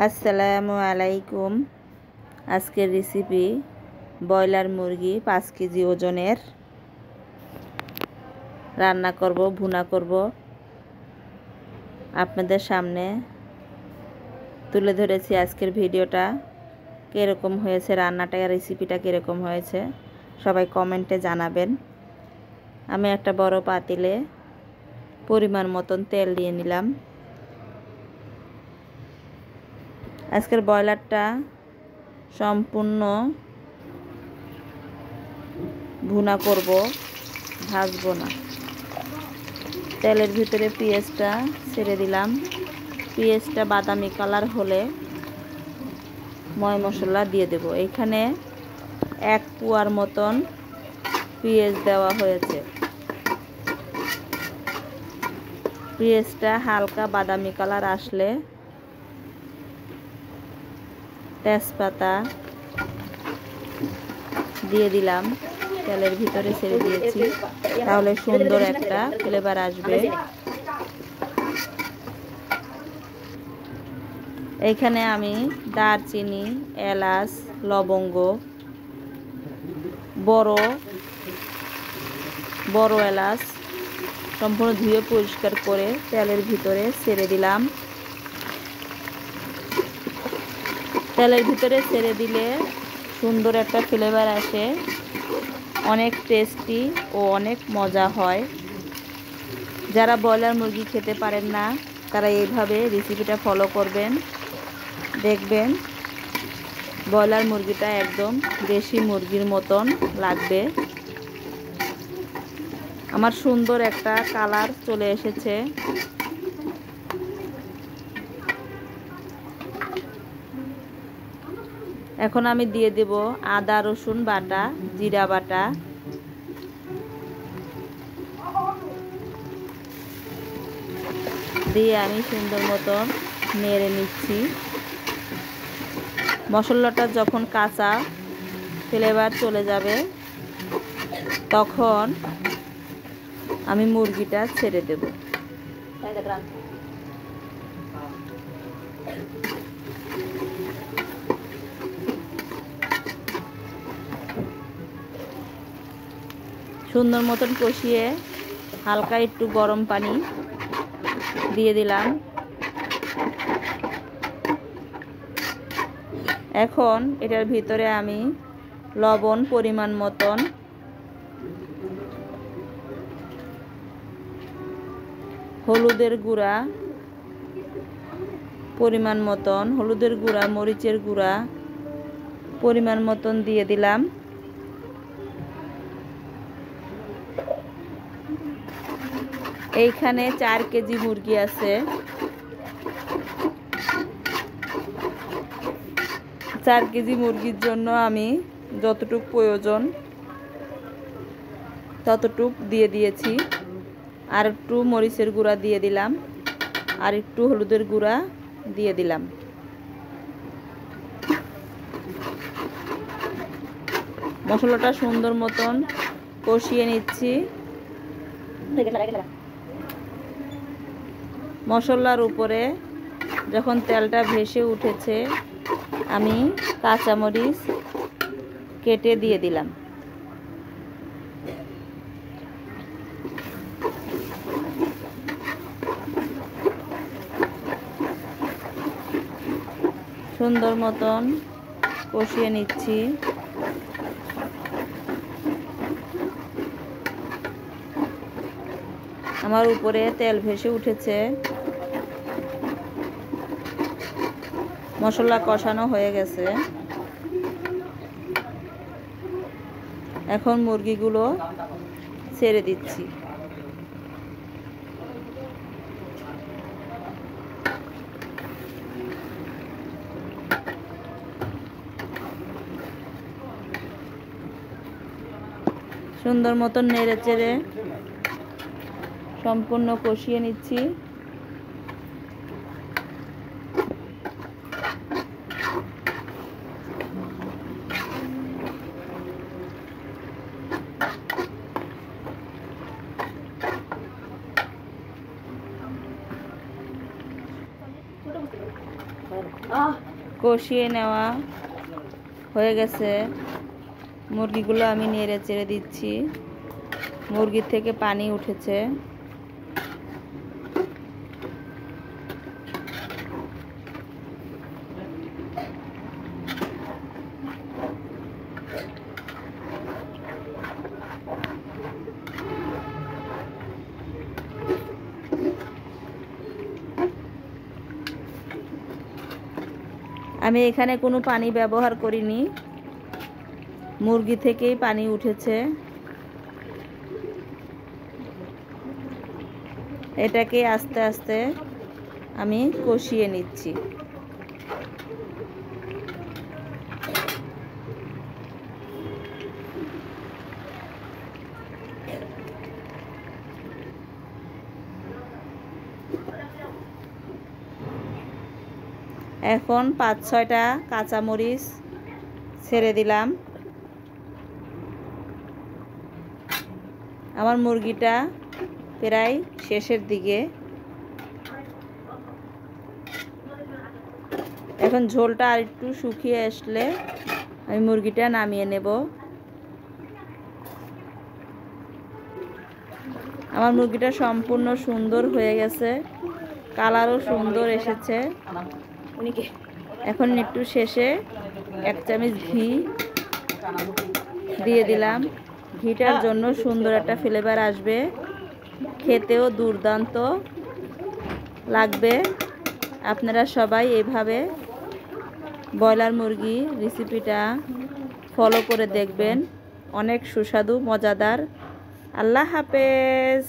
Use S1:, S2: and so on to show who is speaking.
S1: আসসালামু আলাইকুম। আজকের রেসিপি ব্রয়লার মুরগি 5 কেজি ওজনের রান্না করব, ভুনা করব। আপনাদের সামনে তুলে ধরেছি আজকের ভিডিওটা কীরকম হয়েছে, রান্নাটা রেসিপিটা কীরকম হয়েছে সবাই কমেন্টে জানাবেন। আমি একটা বড় পাতিলে পরিমাণ মতন তেল দিয়ে নিলাম। আজকের ব্রয়লারটা সম্পূর্ণ ভুনা করব, ভাজবো না। তেলের ভিতরে পেঁয়াজটা ছেড়ে দিলাম। পেঁয়াজটা বাদামি কালার হলে ময় মশলা দিয়ে দেব। এখানে 1 পোয়ার মতন পেঁয়াজ দেওয়া হয়েছে। পেঁয়াজটা হালকা বাদামি কালার আসলে তেজপাতা দিয়ে দিলাম। তেলের ভিতরে ছেড়ে দিয়েছি, তাহলে সুন্দর একটা ফ্লেভার আসবে। এখানে আমি দারচিনি, এলাচ, লবঙ্গ, বড় এলাচ সম্পূর্ণ ধুয়ে পরিষ্কার করে তেলের ভিতরে ছেড়ে দিলাম। তেলের ভিতরে ছেড়ে দিলে সুন্দর একটা ফ্লেভার আসে, অনেক টেস্টি ও অনেক মজা হয়। যারা ব্রয়লার মুরগি খেতে পারেন না তারা এইভাবে রেসিপিটা ফলো করবেন, দেখবেন ব্রয়লার মুরগিটা একদম দেশি মুরগির মতন লাগবে। আমার সুন্দর একটা কালার চলে এসেছে। এখন আমি দিয়ে দেব আদা রসুন বাটা, জিরা বাটা, দিয়ে আমি সুন্দর মতন নেড়ে নিচ্ছি। মশলাটা যখন কাঁচা ফ্লেভার চলে যাবে তখন আমি মুরগিটা ছেড়ে দেব। সুন্দর মতন কষিয়ে হালকা একটু গরম পানি দিয়ে দিলাম। এখন এটার ভিতরে আমি লবণ পরিমাণ মতন, হলুদের গুঁড়া পরিমাণ মতন, হলুদের গুঁড়া, মরিচের গুঁড়া পরিমাণ মতন দিয়ে দিলাম। এইখানে 4 কেজি মুরগি আছে। 4 কেজি মুরগির জন্য আমি যতটুক প্রয়োজন ততটুক দিয়ে দিয়েছি। আর একটু মরিচের গুঁড়া দিয়ে দিলাম, আর একটু হলুদের গুঁড়া দিয়ে দিলাম। মশলাটা সুন্দর মতন কষিয়ে নিচ্ছি। মশলার উপরে যখন তেলটা ভেসে উঠেছে আমি কাঁচামরিচ কেটে দিয়ে দিলাম। সুন্দর মতন কষিয়ে নিচ্ছি। আমার উপরে তেল ভেসে উঠেছে, মশলা কষানো হয়ে গেছে। এখন মুরগিগুলো ছেড়ে দিচ্ছি। সুন্দর মতন নেড়ে চেড়ে সম্পূর্ণ কষিয়ে নিচ্ছি। কষিয়ে নেওয়া হয়ে গেছে। মুরগিগুলো আমি নেড়ে চেড়ে দিচ্ছি। মুরগির থেকে পানি উঠেছে। আমি এখানে কোনো পানি ব্যবহার করিনি, মুরগি থেকেই পানি উঠেছে। এটাকে আস্তে আস্তে আমি কষিয়ে নিচ্ছি। এখন 5-6টা কাঁচামরিচ ছেড়ে দিলাম। আমার মুরগিটা প্রায় শেষের দিকে। এখন ঝোলটা আর একটু শুকিয়ে আসলে আমি মুরগিটা নামিয়ে নেব। আমার মুরগিটা সম্পূর্ণ সুন্দর হয়ে গেছে, কালারও সুন্দর এসেছে। এখন একটু শেষে 1 চামচ ঘি দিয়ে দিলাম। ঘিটার জন্য সুন্দর একটা ফ্লেভার আসবে, খেতেও দুর্দান্ত লাগবে। আপনারা সবাই এইভাবে ব্রয়লার মুরগি রেসিপিটা ফলো করে দেখবেন, অনেক সুস্বাদু মজাদার। আল্লাহ হাফেজ।